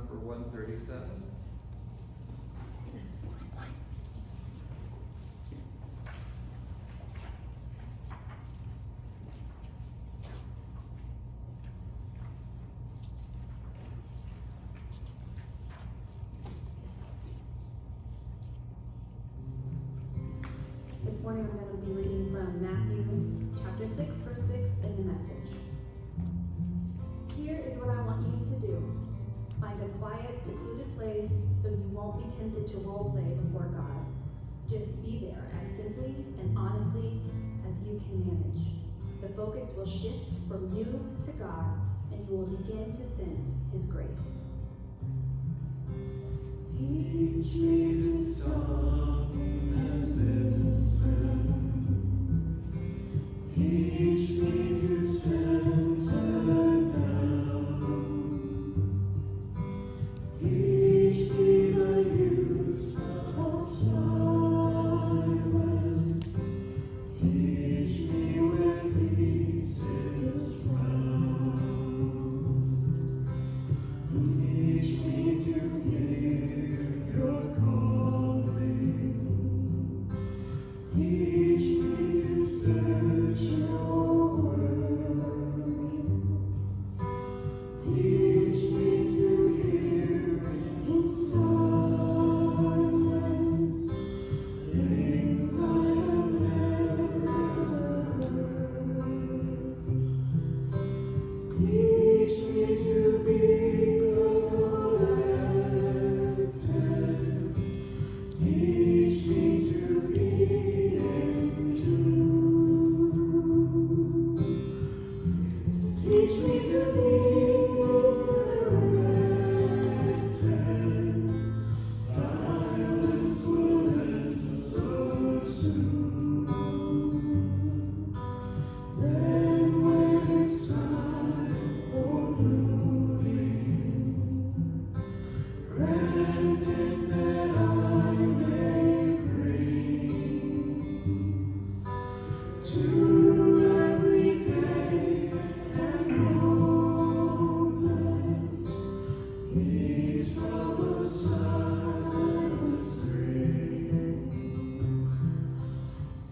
for 137. This morning I'm going to be reading from Matthew chapter 6, verse 6 in the Message. Here is what I want you to do. Find a quiet, secluded place so you won't be tempted to role play before God. Just be there as simply and honestly as you can manage. The focus will shift from you to God, and you will begin to sense His grace. Teach me to stop and listen. Teach me to center down. Teach me the use of silence. Teach me where peace is found. Teach me to hear your calling. Teach me to search your word. Teach me to hear in silence things I have never heard. Teach me to be collected. Teach me to be in tune. Teach me to be directed. Silence will end so soon. Then when it's time for moving, granted that I may bring to every day and moment peace from a silent spring.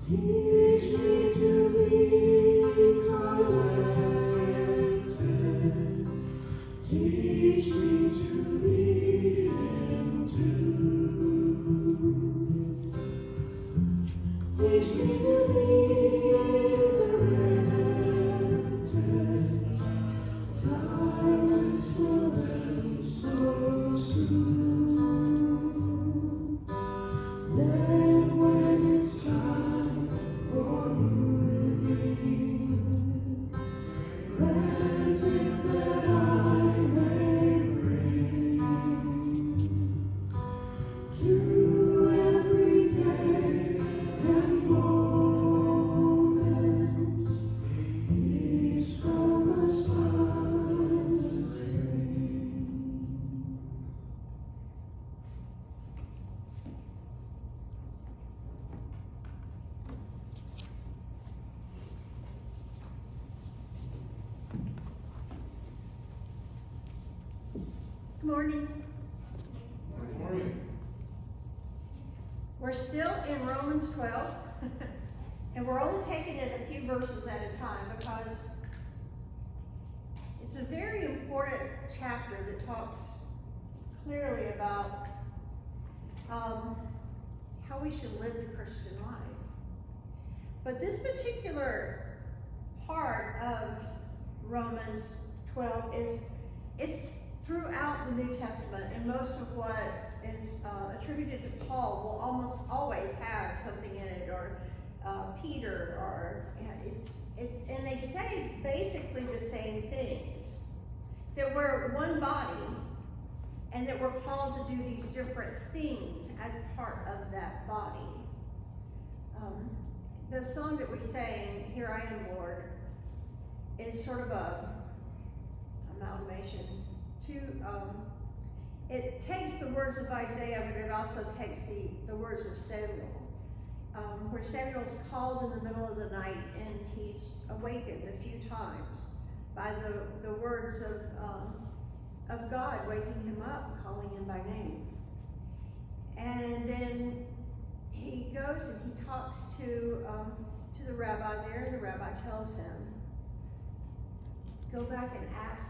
Teach me to be collected. Teach me to be in tune. Teach me to be directed. Silence will end so soon. Then when it's time for moving, granted that I may bring to every day and moment peace from a silent stream. Good morning. Good morning. We're still in Romans 12, and we're only taking it a few verses at a time because it's a very important chapter that talks clearly about how we should live the Christian life. But this particular part of Romans 12 it's throughout the New Testament, and most of what is attributed to Paul will almost always have something in it, or Peter, or and they say basically the same things. That we're one body, and that we're called to do these different things as part of that body. The song that we sang, "Here I Am, Lord," is sort of a amalgamation. It takes the words of Isaiah, but it also takes the words of Samuel, where Samuel's called in the middle of the night and he's awakened a few times by the words of of God waking him up, calling him by name. And then he goes and he talks to the rabbi there. The rabbi tells him, go back and ask,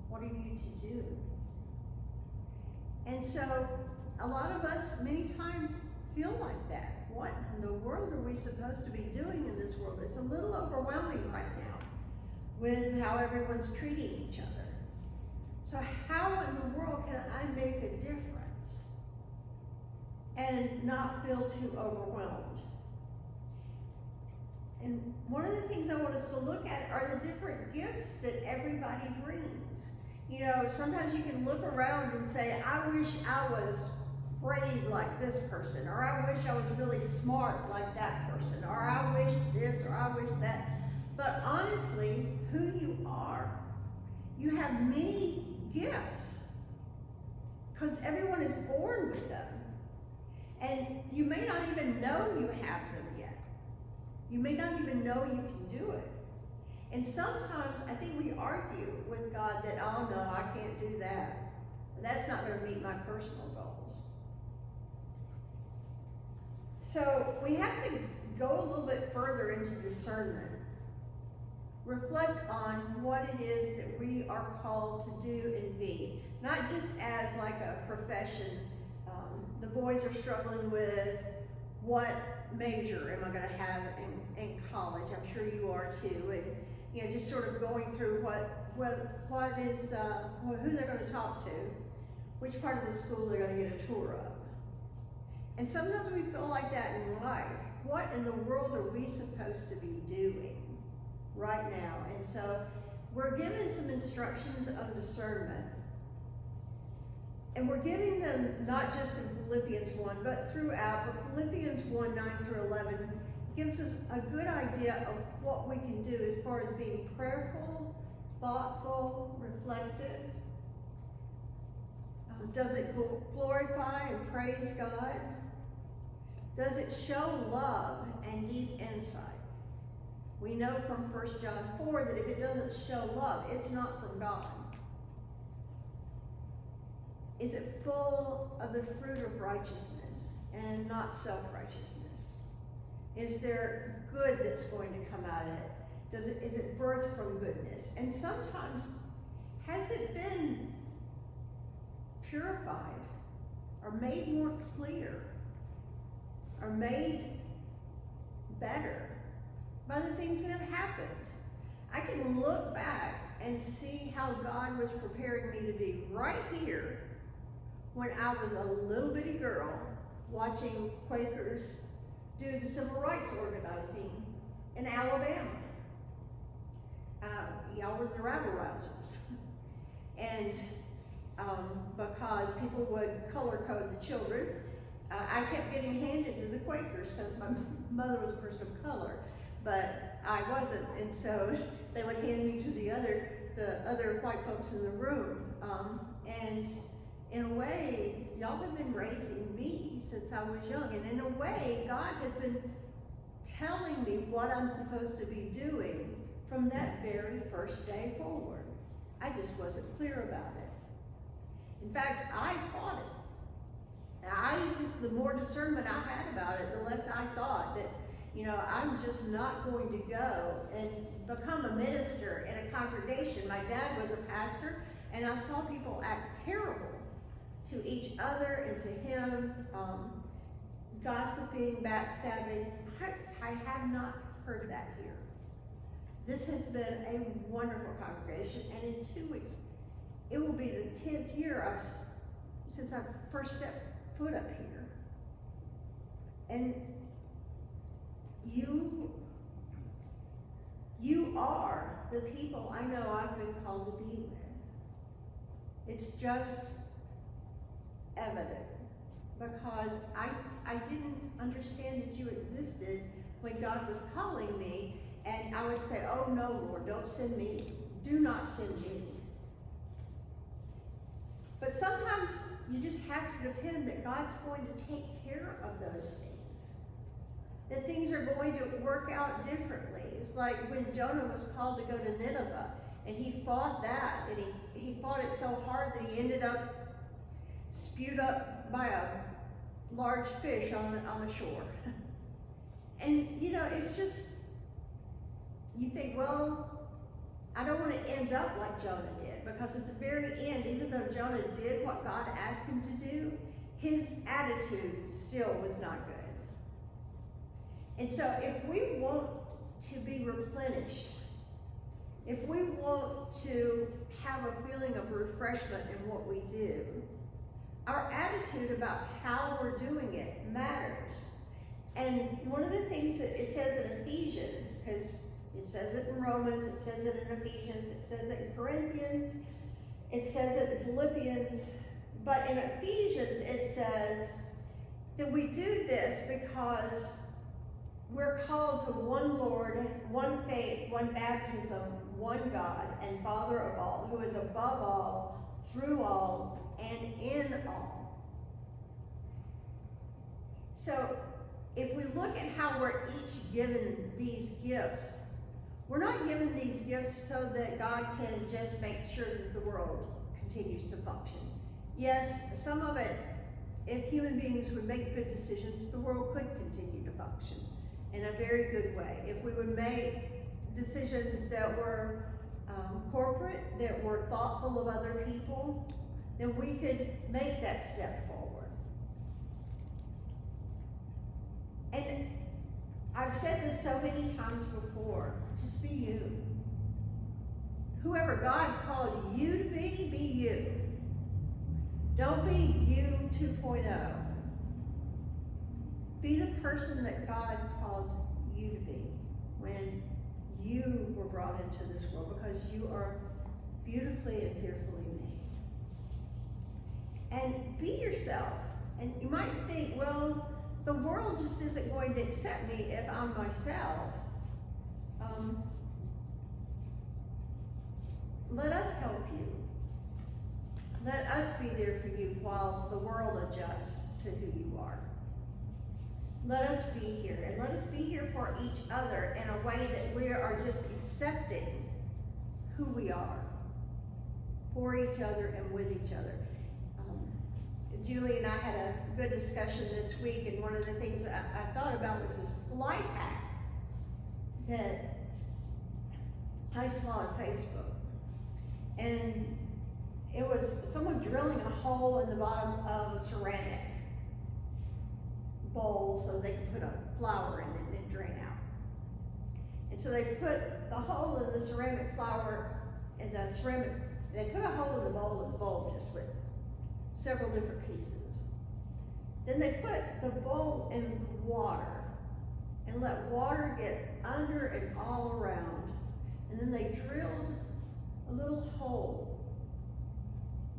what are you to do? And so a lot of us many times feel like that. What in the world are we supposed to be doing in this world? It's a little overwhelming right now with how everyone's treating each other. So how in the world can I make a difference and not feel too overwhelmed? And one of the things I want us to look at are the different gifts that everybody brings. You know, sometimes you can look around and say, I wish I was brave like this person, or I wish I was really smart like that person, or I wish this, or I wish that. But honestly, who you are, you have many gifts because everyone is born with them. And you may not even know you have them yet. You may not even know you can do it. And sometimes I think we argue with God that, oh no, I can't do that. That's not going to meet my personal goals. So we have to go a little bit further into discernment. Reflect on what it is that we are called to do and be. Not just as like a profession. The boys are struggling with what major am I going to have in college. I'm sure you are too. And you know, just sort of going through what is who they're going to talk to, which part of the school they're going to get a tour of. And sometimes we feel like that in life. What in the world are we supposed to be doing right now? And so we're given some instructions of discernment. And we're giving them not just in Philippians 1, but throughout. But Philippians 1, 9 through 11 gives us a good idea of what we can do as far as being prayerful, thoughtful, reflective. Does it glorify and praise God? Does it show love and deep insight? We know from 1 John 4 that if it doesn't show love, it's not from God. Is it full of the fruit of righteousness and not self-righteousness? Is there good that's going to come out of it? Is it birthed from goodness? And sometimes, has it been purified or made more clear or made better by the things that have happened? I can look back and see how God was preparing me to be right here when I was a little bitty girl watching Quakers do the civil rights organizing in Alabama. Y'all were the rabble-rousers. And because people would color code the children, I kept getting handed to the Quakers because my mother was a person of color, but I wasn't, and so they would hand me to the other white folks in the room. And in a way, y'all have been raising me since I was young, and in a way, God has been telling me what I'm supposed to be doing from that very first day forward. I just wasn't clear about it. In fact, I fought it. The more discernment I had about it, the less I thought that, you know, I'm just not going to go and become a minister in a congregation. My dad was a pastor, and I saw people act terrible to each other and to him, gossiping, backstabbing. I have not heard that here. This has been a wonderful congregation, and in 2 weeks, it will be the 10th year since I first stepped foot up here. And you are the people I know I've been called to be with. It's just evident because I didn't understand that you existed when God was calling me, and I would say, oh no, Lord, don't send me. Do not send me. But sometimes you just have to depend that God's going to take care of those things. That things are going to work out differently. It's like when Jonah was called to go to Nineveh, And he fought that, and he fought it so hard that he ended up spewed up by a large fish on the shore. And you know, it's just, you think, well, I don't want to end up like Jonah did, because at the very end, even though Jonah did what God asked him to do, his attitude still was not good. And so if we want to be replenished, if we want to have a feeling of refreshment in what we do, our attitude about how we're doing it matters. And one of the things that it says in Ephesians, because it says it in Romans, it says it in Ephesians, it says it in Corinthians, it says it in Philippians, but in Ephesians it says that we do this because we're called to one Lord, one faith, one baptism, one God and Father of all, who is above all, through all, and in all. So if we look at how we're each given these gifts, we're not given these gifts so that God can just make sure that the world continues to function. Yes, some of it, if human beings would make good decisions, the world could continue to function in a very good way. If we would make decisions that were corporate, that were thoughtful of other people, then we could make that step forward. And I've said this so many times before, just be you. Whoever God called you to be you. Don't be you 2.0. Be the person that God called you to be when you were brought into this world, because you are beautifully and fearfully made. And be yourself. And you might think, well, the world just isn't going to accept me if I'm myself. Let us help you. Let us be there for you while the world adjusts to who you are. Let us be here, and let us be here for each other in a way that we are just accepting who we are for each other and with each other. Julie and I had a good discussion this week, and one of the things I thought about was this life hack that I saw on Facebook. And it was someone drilling a hole in the bottom of a ceramic bowl so they could put a flower in it and it drain out. And so they put the hole in the ceramic flower in the ceramic, they put a hole in the bowl just with several different pieces. Then they put the bowl in the water and let water get under and all around. And then they drilled a little hole,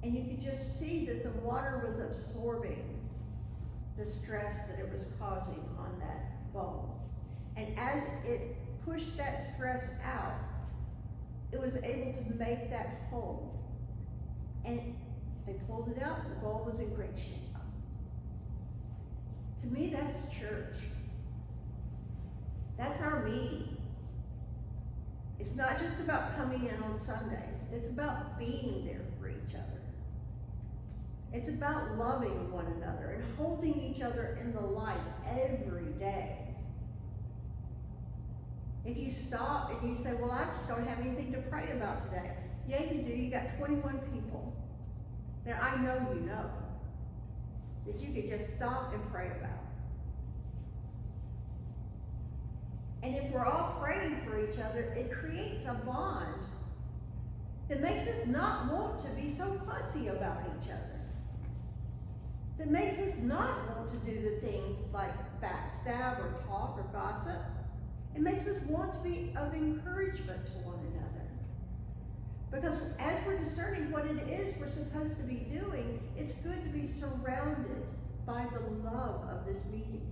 and you could just see that the water was absorbing the stress that it was causing on that bowl. And as it pushed that stress out, it was able to make that hole. And they pulled it out, and the bowl was in great shape. To me, that's church. That's our meeting. It's not just about coming in on Sundays. It's about being there for each other. It's about loving one another and holding each other in the light every day. If you stop and you say, well, I just don't have anything to pray about today. Yeah, you do. You got 21 people that I know you know that you could just stop and pray about. And if we're all praying for each other, it creates a bond that makes us not want to be so fussy about each other. That makes us not want to do the things like backstab or talk or gossip. It makes us want to be of encouragement to one another. Because as we're discerning what it is we're supposed to be doing, it's good to be surrounded by the love of this meeting.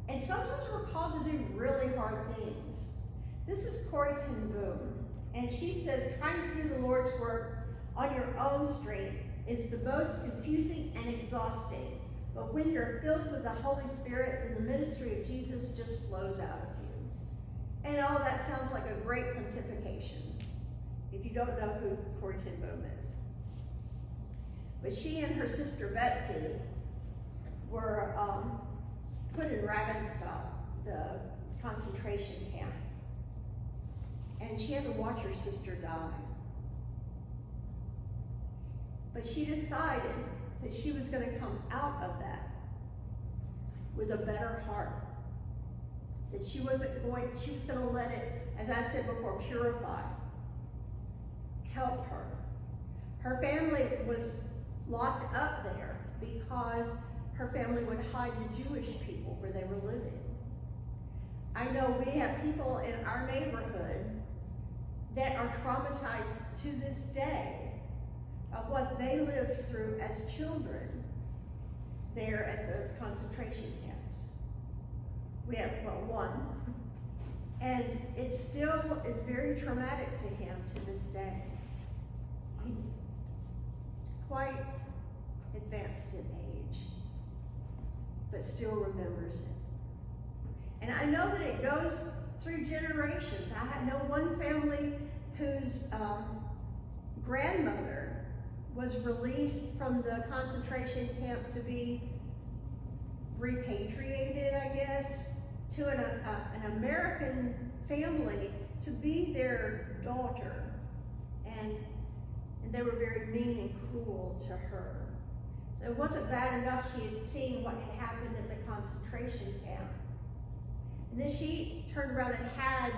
And sometimes we're called to do really hard things. This is Corrie ten Boom, and she says, trying to do the Lord's work on your own strength is the most confusing and exhausting. But when you're filled with the Holy Spirit, then the ministry of Jesus just flows out of you. And all that sounds like a great pontification, if you don't know who Corrie ten Boom is. But she and her sister Betsy were put in Ravenstock, the concentration camp. And she had to watch her sister die. But she decided that she was going to come out of that with a better heart. That she was going to let it, as I said before, purify, help her. Her family was locked up there because her family would hide the Jewish people where they were living. I know we have people in our neighborhood that are traumatized to this day of what they lived through as children there at the concentration camps. We have, well, one, and it still is very traumatic to him to this day. He's quite advanced in age, but still remembers it. And I know that it goes through generations. I know one family whose grandmother was released from the concentration camp to be repatriated, I guess, to an American family to be their daughter. And they were very mean and cruel to her. So it wasn't bad enough she had seen what had happened at the concentration camp. And then she turned around and had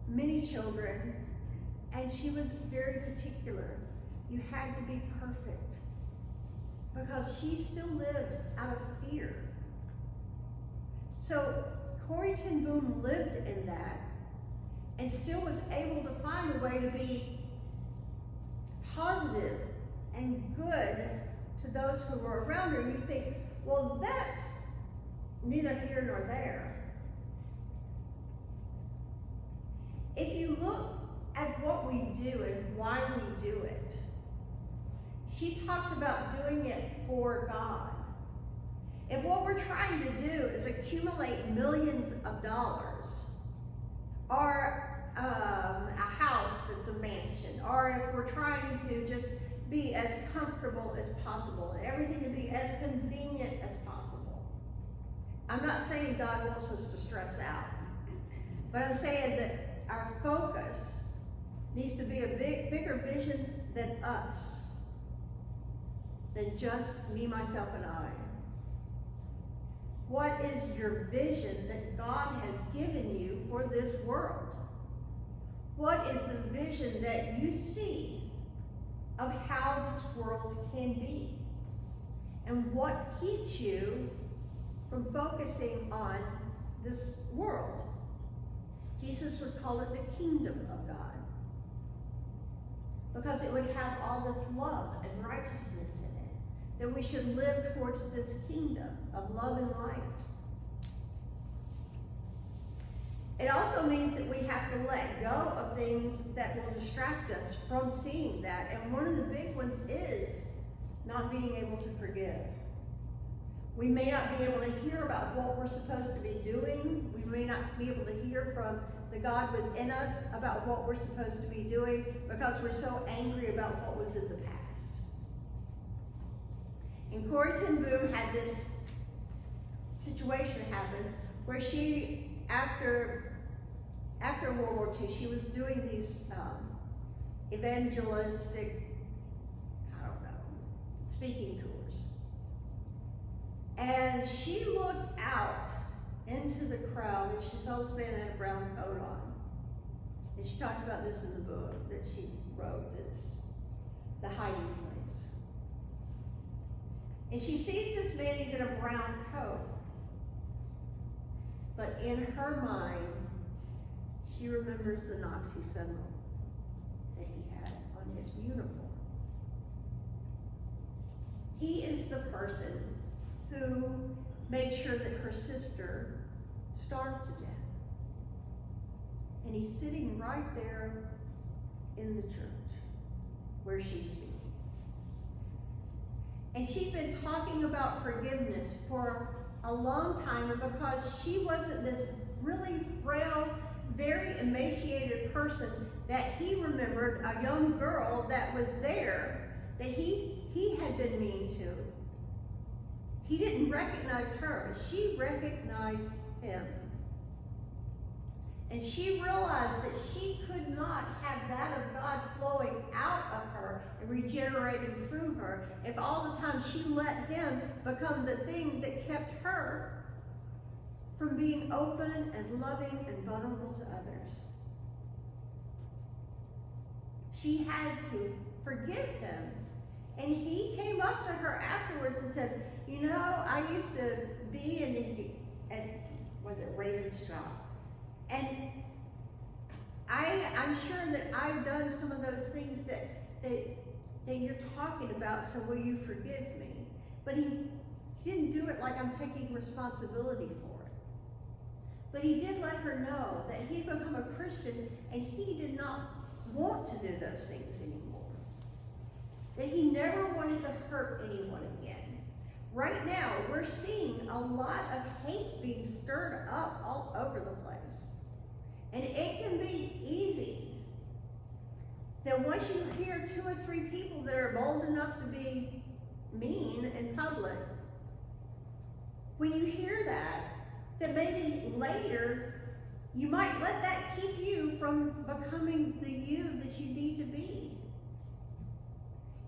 many children, and she was very particular. You had to be perfect, because she still lived out of fear. So Corrie ten Boom lived in that and still was able to find a way to be positive and good to those who were around her. And you think, well, that's neither here nor there. If you look at what we do and why we do it, she talks about doing it for God. If what we're trying to do is accumulate millions of dollars, or a house that's a mansion, or if we're trying to just be as comfortable as possible and everything to be as convenient as possible, I'm not saying God wants us to stress out, but I'm saying that our focus needs to be a bigger vision than us, than just me, myself, and I. What is your vision that God has given you for this world? What is the vision that you see of how this world can be? And what keeps you from focusing on this world? Jesus would call it the kingdom of God, because it would have all this love and righteousness in it, that we should live towards this kingdom of love and light. It also means that we have to let go of things that will distract us from seeing that. And one of the big ones is not being able to forgive. We may not be able to hear about what we're supposed to be doing. We may not be able to hear from the God within us about what we're supposed to be doing, because we're so angry about what was in the past. And Corrie ten Boom had this situation happen where she, after World War II, she was doing these evangelistic, speaking tours. And she looked out into the crowd and she saw this man had a brown coat on. And she talked about this in the book that she wrote, that's The Hiding Place. And she sees this man, he's in a brown coat. But in her mind, she remembers the Nazi symbol that he had on his uniform. He is the person who made sure that her sister starved to death. And he's sitting right there in the church where she's speaking. And she'd been talking about forgiveness for a long time, and because she wasn't this really frail, very emaciated person that he remembered, a young girl that was there that he had been mean to. He didn't recognize her, but she recognized him. And she realized that she could not have that of God flowing out of her and regenerating through her if all the time she let him become the thing that kept her from being open and loving and vulnerable to others. She had to forgive him. And he came up to her afterwards and said, you know, I used to be was it Raven's shop? And I'm sure that I've done some of those things that you're talking about, so will you forgive me? But he didn't do it like I'm taking responsibility for it. But he did let her know that he'd become a Christian and he did not want to do those things anymore. That he never wanted to hurt anyone again. Right now, we're seeing a lot of hate being stirred up all over the place. And it can be easy that once you hear 2 or 3 people that are bold enough to be mean in public, when you hear that maybe later you might let that keep you from becoming the you that you need to be.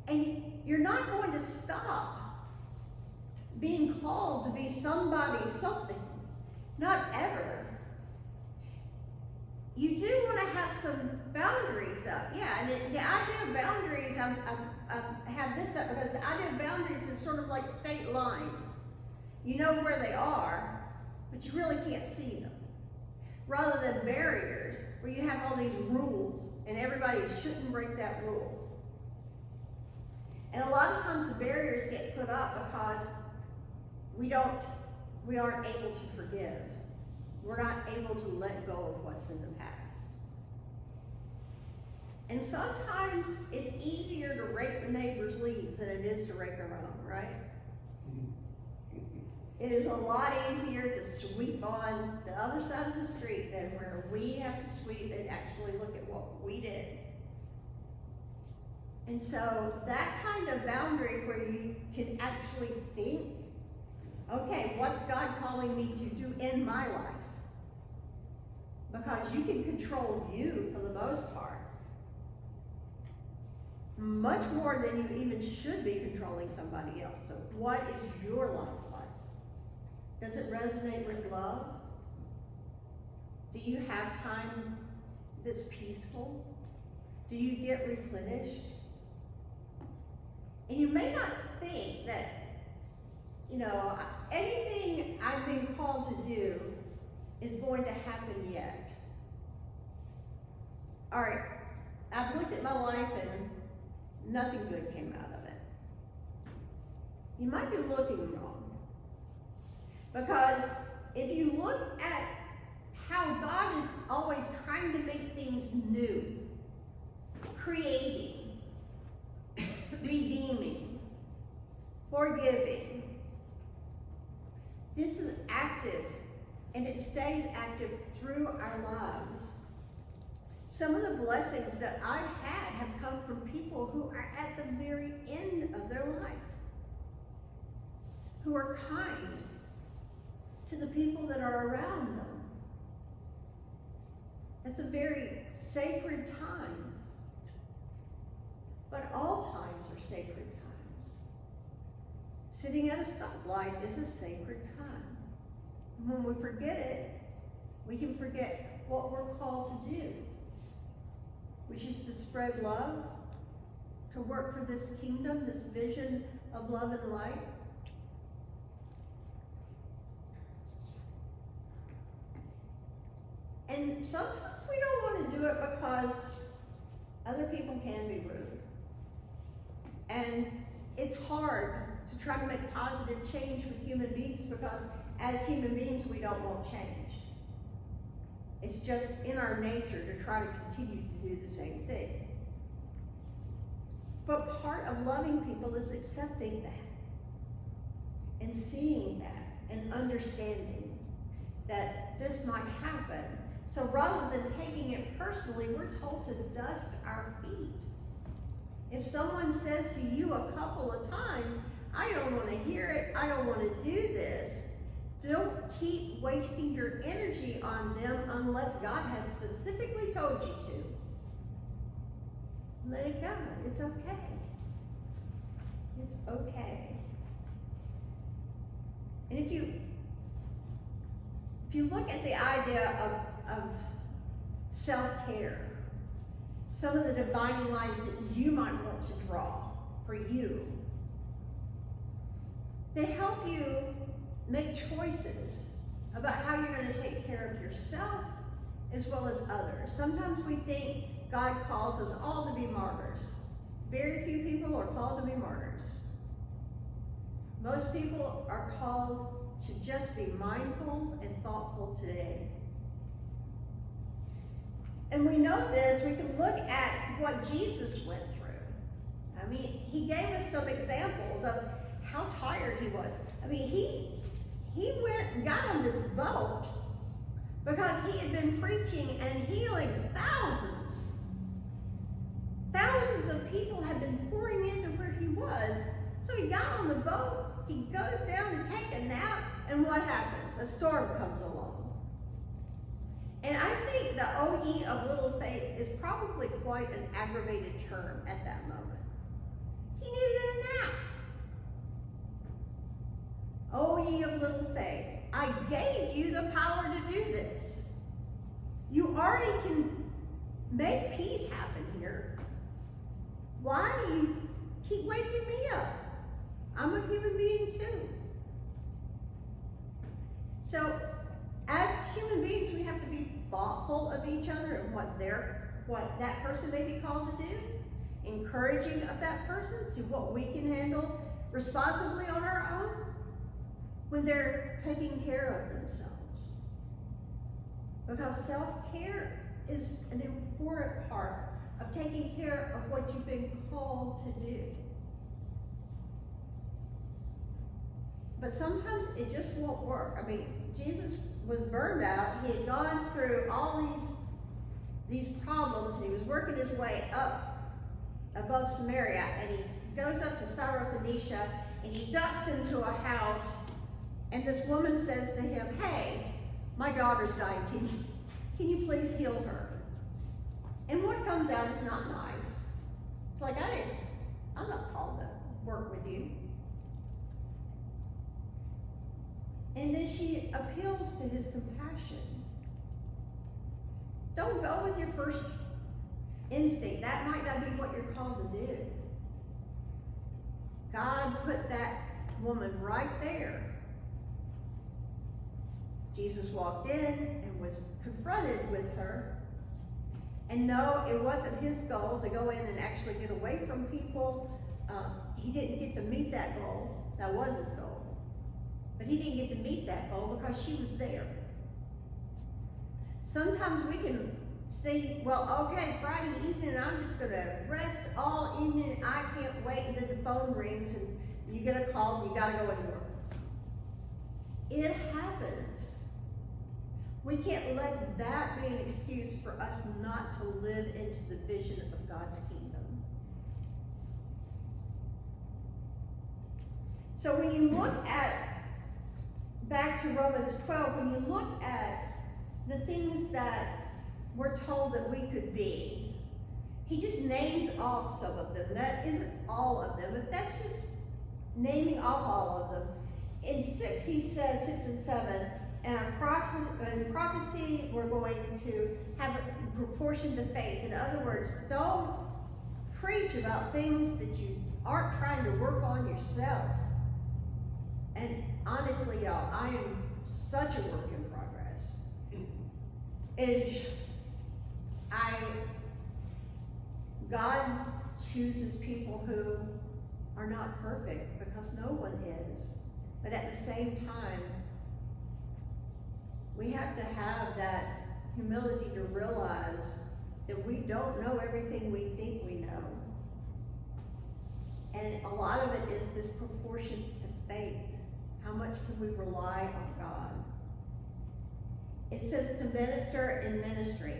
And you're not going to stop being called to be somebody, something. Not ever. You do want to have some boundaries up. Yeah, and the idea of boundaries, I have this up because the idea of boundaries is sort of like state lines. You know where they are, but you really can't see them. Rather than barriers, where you have all these rules, and everybody shouldn't break that rule. And a lot of times the barriers get put up because we aren't able to forgive. We're not able to let go of what's in the past. And sometimes it's easier to rake the neighbor's leaves than it is to rake our own, right? It is a lot easier to sweep on the other side of the street than where we have to sweep and actually look at what we did. And so that kind of boundary where you can actually think, okay, what's God calling me to do in my life? Because you can control you for the most part. Much more than you even should be controlling somebody else. So what is your life like? Does it resonate with love? Do you have time that's peaceful? Do you get replenished? And you may not think that, anything I've been called to do is going to happen yet. All right, I've looked at my life and nothing good came out of it. You might be looking wrong. Because if you look at how God is always trying to make things new, creating, redeeming, forgiving, this is active and it stays active through our lives. Some of the blessings that I've had have come from people who are at the very end of their life, who are kind to the people that are around them. It's a very sacred time, but all times are sacred times. Sitting at a stoplight is a sacred time. When we forget it, we can forget what we're called to do, which is to spread love, to work for this kingdom, this vision of love and light. And sometimes we don't want to do it because other people can be rude. And it's hard to try to make positive change with human beings because as human beings, we don't want change. It's just in our nature to try to continue to do the same thing. But part of loving people is accepting that and seeing that and understanding that this might happen So rather than taking it personally, we're told to dust our feet. If someone says to you a couple of times, I don't want to hear it, I don't want to do this, don't keep wasting your energy on them unless God has specifically told you to. Let it go. It's okay. It's okay. And if you look at the idea of self-care, some of the dividing lines that you might want to draw for you, they help you make choices about how you're going to take care of yourself as well as others. Sometimes we think God calls us all to be martyrs. Very few people are called to be martyrs. Most people are called to just be mindful and thoughtful today. And we know this, we can look at what Jesus went through. I mean, he gave us some examples of how tired he was. I mean, he went and got on this boat because he had been preaching and healing thousands. Thousands of people had been pouring into where he was. So he got on the boat, he goes down to take a nap, and what happens? A storm comes along. And I think the "O ye of little faith" is probably quite an aggravated term at that moment. He needed a nap. "O ye of little faith, I gave you the power to do this. You already can make peace happen here. Why do you keep waking me up? I'm a human being too." So, as human beings, we have to be thoughtful of each other and what that person may be called to do, encouraging of that person, see what we can handle responsibly on our own when they're taking care of themselves. Because self-care is an important part of taking care of what you've been called to do. But sometimes it just won't work. I mean, Jesus was burned out. He had gone through all these problems, and he was working his way up above Samaria, and he goes up to Syrophoenicia, and he ducks into a house, and this woman says to him, "Hey, my daughter's dying. Can you please heal her?" And what comes out is not nice. It's like, I'm not called to work with you. And then she appeals to his compassion. Don't go with your first instinct. That might not be what you're called to do. God put that woman right there. Jesus walked in and was confronted with her. And no, it wasn't his goal to go in and actually get away from people. He didn't get to meet that goal. That was his goal. But he didn't get to meet that goal because she was there. Sometimes we can say, well, okay, Friday evening, I'm just going to rest all evening. I can't wait. And then the phone rings and you get a call and you got to go into work. It happens. We can't let that be an excuse for us not to live into the vision of God's kingdom. So when you look at back to Romans 12, when you look at the things that we're told that we could be, he just names off some of them. That isn't all of them, but that's just naming off all of them. In 6, he says, 6 and 7, in prophecy, we're going to have a proportion to faith. In other words, don't preach about things that you aren't trying to work on yourself. And honestly, y'all, I am such a work in progress. God chooses people who are not perfect because no one is. But at the same time, we have to have that humility to realize that we don't know everything we think we know. And a lot of it is this proportion to faith. How much can we rely on God? it says to minister in ministry.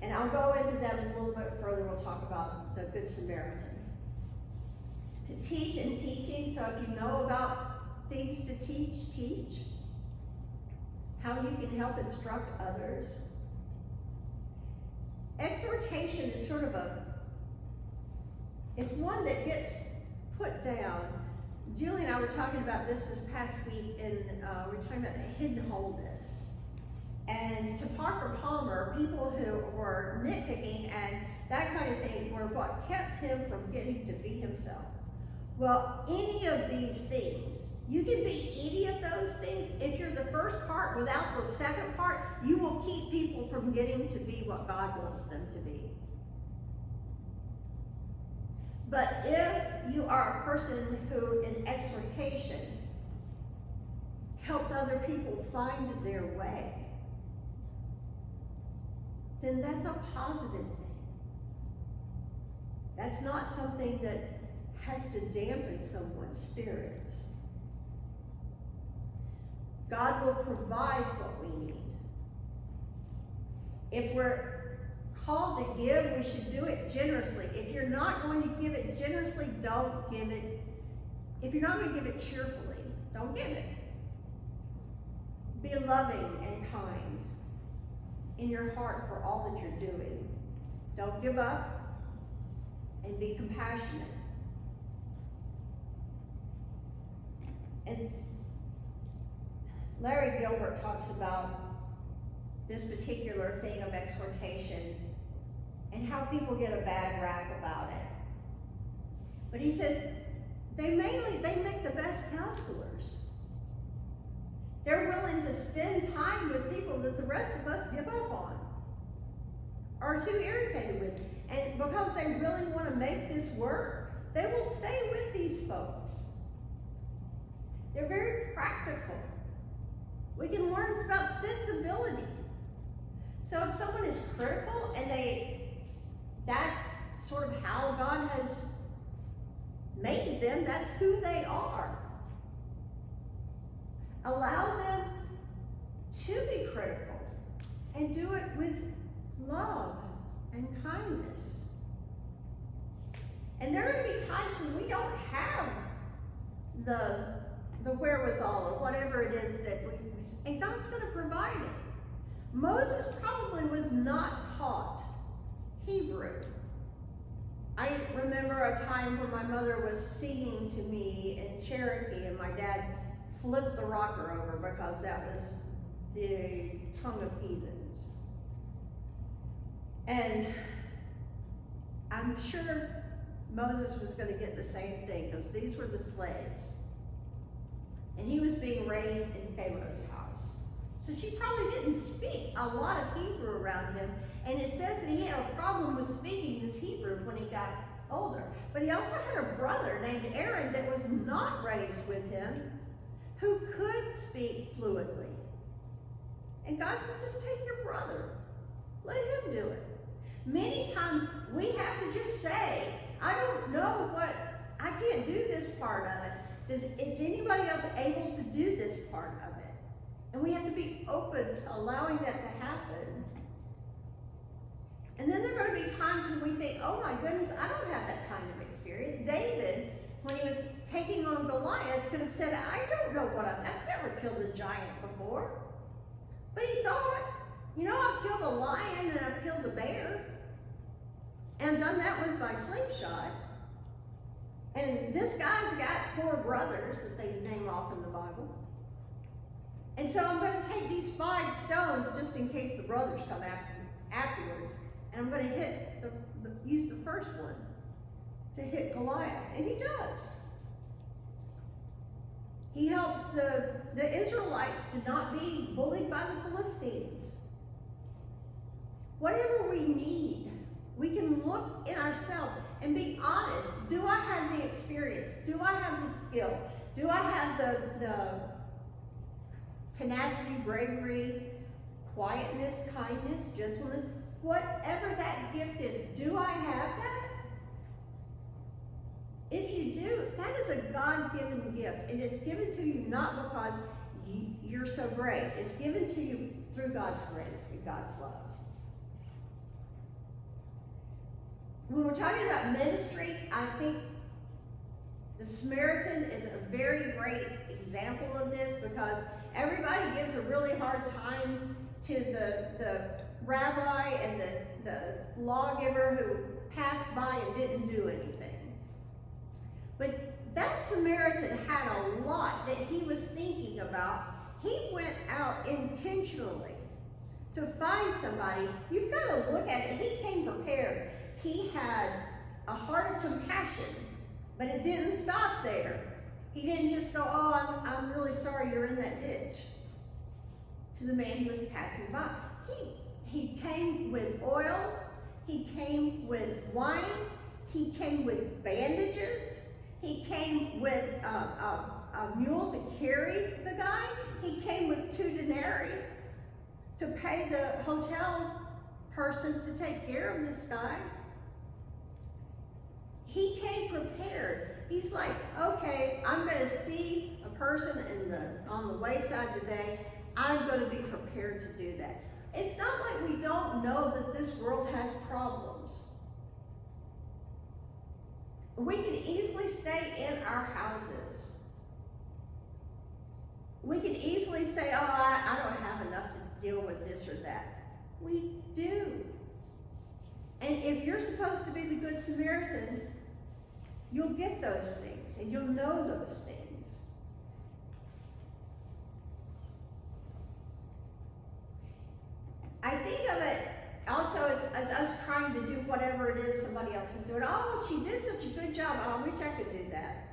And I'll go into that a little bit further. We'll talk about the Good Samaritan. To teach and teaching, so if you know about things to teach, teach. How you can help instruct others. Exhortation is sort of it's one that gets put down. Julie and I were talking about this past week, and we were talking about hidden wholeness. And to Parker Palmer, people who were nitpicking and that kind of thing were what kept him from getting to be himself. Well, any of these things, you can be any of those things. If you're the first part without the second part, you will keep people from getting to be what God wants them to be. But if you are a person who, in exhortation, helps other people find their way, then that's a positive thing. That's not something that has to dampen someone's spirit. God will provide what we need. If we're called to give, we should do it generously. If you're not going to give it generously, don't give it. If you're not going to give it cheerfully, don't give it. Be loving and kind in your heart for all that you're doing. Don't give up, and be compassionate. And Larry Gilbert talks about this particular thing of exhortation and how people get a bad rap about it. But he says they make the best counselors. They're willing to spend time with people that the rest of us give up on, are too irritated with. And because they really want to make this work, they will stay with these folks. They're very practical. We can learn about sensibility. So if someone is critical and that's sort of how God has made them, that's who they are. Allow them to be critical and do it with love and kindness. And there are going to be times when we don't have the wherewithal or whatever it is that and God's going to provide it. Moses probably was not taught Hebrew. I remember a time when my mother was singing to me in Cherokee and my dad flipped the rocker over because that was the tongue of heathens. And I'm sure Moses was going to get the same thing because these were the slaves. And he was being raised in Pharaoh's house. So she probably didn't speak a lot of Hebrew around him. And it says that he had a problem with speaking this Hebrew when he got older. But he also had a brother named Aaron that was not raised with him who could speak fluently. And God said, just take your brother. Let him do it. Many times we have to just say, I don't know I can't do this part of it. Is anybody else able to do this part of it? And we have to be open to allowing that to happen. And then there are going to be times when we think, oh my goodness, I don't have that kind of experience. David, when he was taking on Goliath, could have said, I don't know I've never killed a giant before. But he thought, I've killed a lion and I've killed a bear. And done that with my slingshot. And this guy's got 4 brothers that they name off in the Bible. And so I'm going to take these 5 stones just in case the brothers come afterwards. And I'm going to use the first one to hit Goliath. And he does. He helps the Israelites to not be bullied by the Philistines. Whatever we need, we can look in ourselves and be honest. Do I have the experience? Do I have the skill? Do I have the tenacity, bravery, quietness, kindness, gentleness? Whatever that gift is, do I have that? If you do, that is a God-given gift. And it's given to you not because you're so great. It's given to you through God's grace and God's love. When we're talking about ministry, I think the Samaritan is a very great example of this, because everybody gives a really hard time to the rabbi and the lawgiver who passed by and didn't do anything. But that Samaritan had a lot that he was thinking about. He went out intentionally to find somebody. You've got to look at it. He came prepared. He had a heart of compassion, but it didn't stop there. He didn't just go, oh, I'm really sorry you're in that ditch, to the man he was passing by. He came with oil. He came with wine. He came with bandages. He came with a mule to carry the guy. He came with 2 denarii to pay the hotel person to take care of this guy. He came prepared. He's like, okay, I'm going to see a person on the wayside today. I'm going to be prepared to do that. It's not like we don't know that this world has problems. We can easily stay in our houses. We can easily say, oh, I don't have enough to deal with this or that. We do. And if you're supposed to be the Good Samaritan, you'll get those things and you'll know those things. I think of it also as us trying to do whatever it is somebody else is doing. Oh, she did such a good job. Oh, I wish I could do that.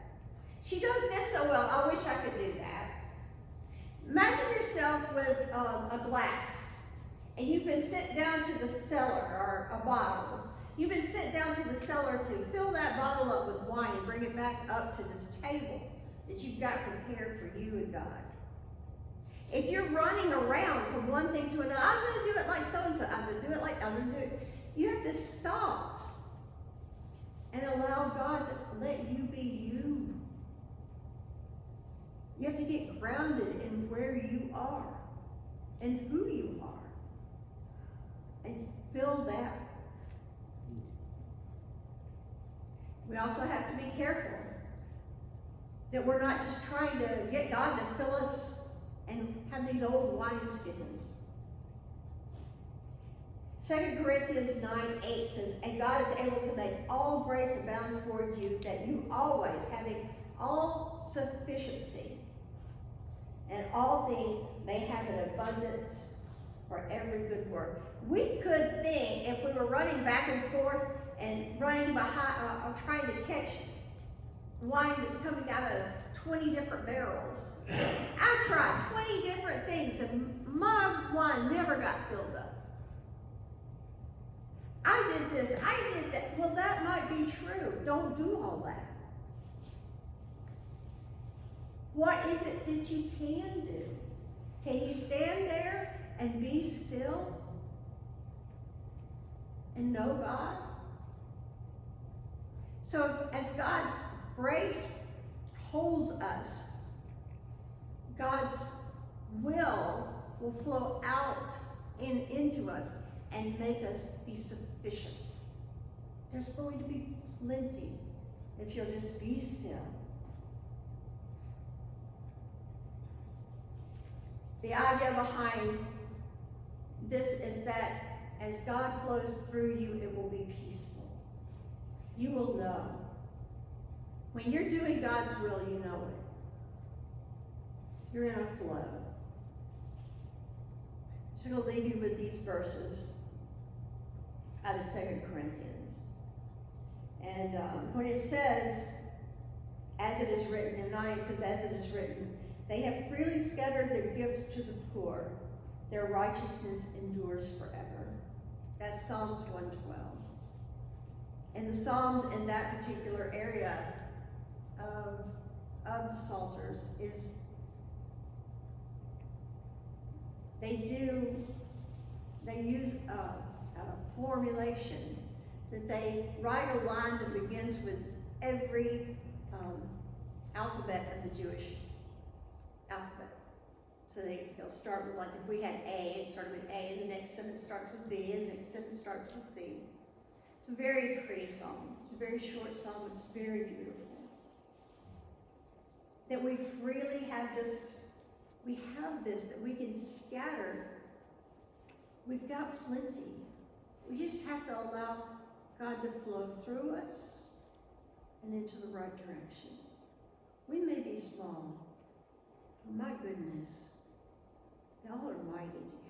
She does this so well. I wish I could do that. Imagine yourself with a glass, and you've been sent down to the cellar, or a bottle. You've been sent down to the cellar to fill that bottle up with wine and bring it back up to this table that you've got prepared for you and God. If you're running around from one thing to another, I'm going to do it like so-and-so, I'm going to do it like, I'm going to do it. You have to stop and allow God to let you be you. You have to get grounded in where you are and who you are and fill that. We also have to be careful that we're not just trying to get God to fill us and have these old wineskins. 2 Corinthians 9:8 says, and God is able to make all grace abound toward you, that you always, having all sufficiency and all things, may have an abundance for every good work. We could think, if we were running back and forth and running behind, trying to catch wine that's coming out of 20 different barrels. I tried 20 different things and my wine never got filled up. I did this, I did that. Well, that might be true. Don't do all that. What is it that you can do? Can you stand there and be still and know God? So as God's grace holds us, God's will flow out into us and make us be sufficient. There's going to be plenty if you'll just be still. The idea behind this is that as God flows through you, it will be peaceful. You will know. When you're doing God's will, you know it. You're in a flow. I'm just going to leave you with these verses out of 2 Corinthians. And when it says, as it is written, in 9 it says, as it is written, they have freely scattered their gifts to the poor. Their righteousness endures forever. That's Psalms 112. And the Psalms in that particular area of the Psalters is, they use a formulation that they write a line that begins with every alphabet of the Jewish alphabet. they'll start with, like, if we had A, it started with A, and the next sentence starts with B, and the next sentence starts with C. It's a very pretty song. It's a very short song, but it's very beautiful. That we freely have we have this, that we can scatter. We've got plenty. We just have to allow God to flow through us and into the right direction. We may be small, but my goodness, y'all are mighty together.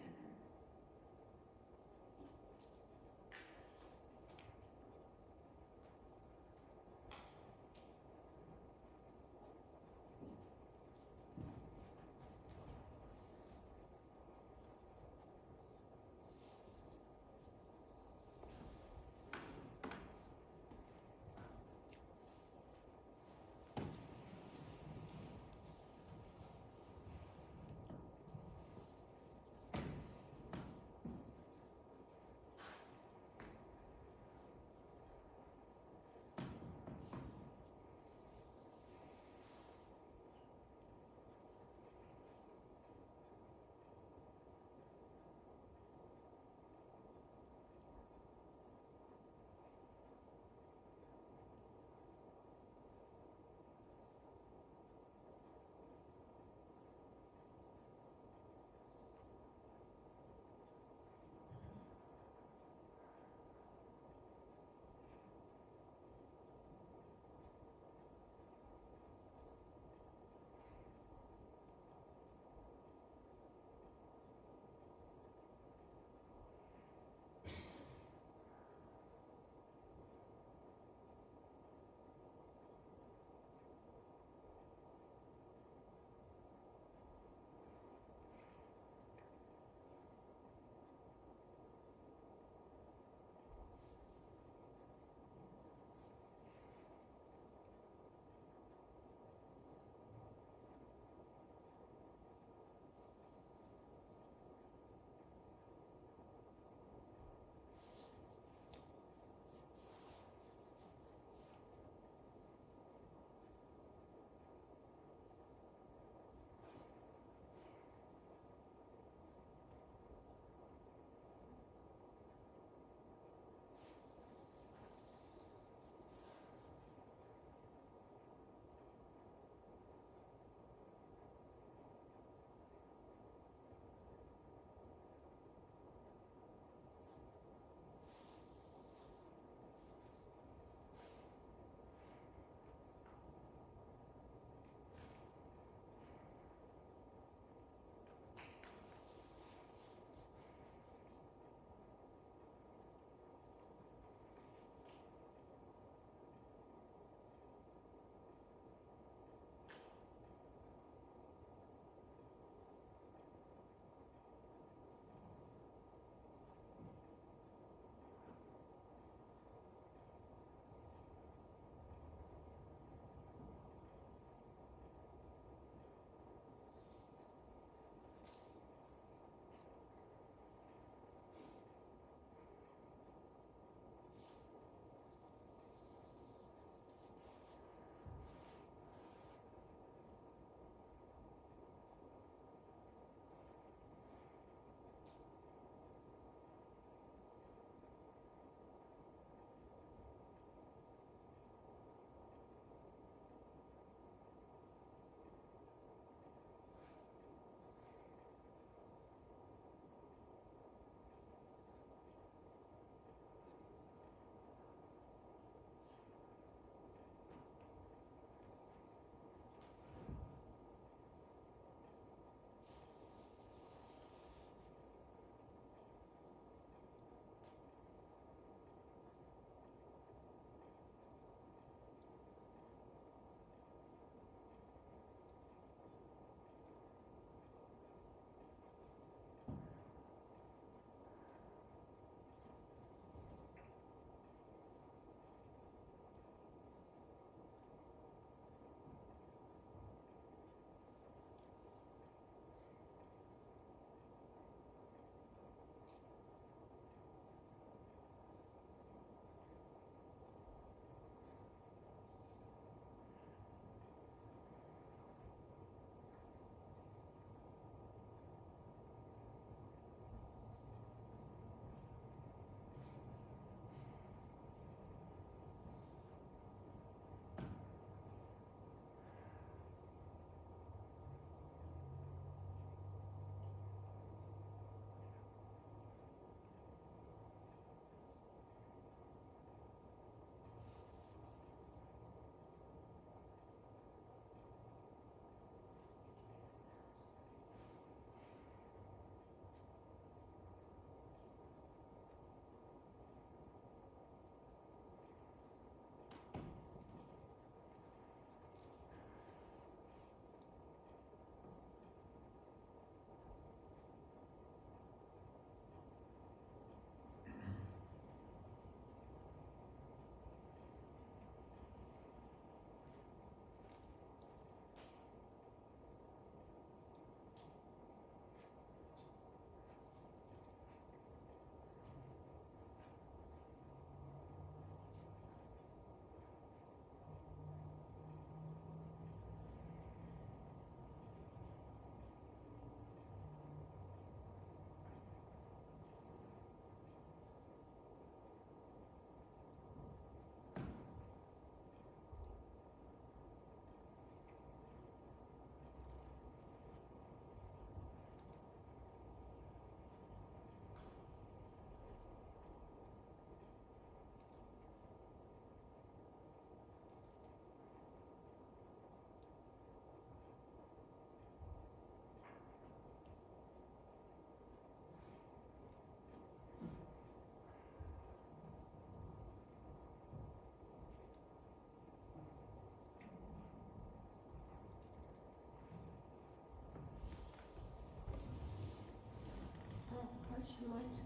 Watch the lights.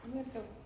I'm gonna go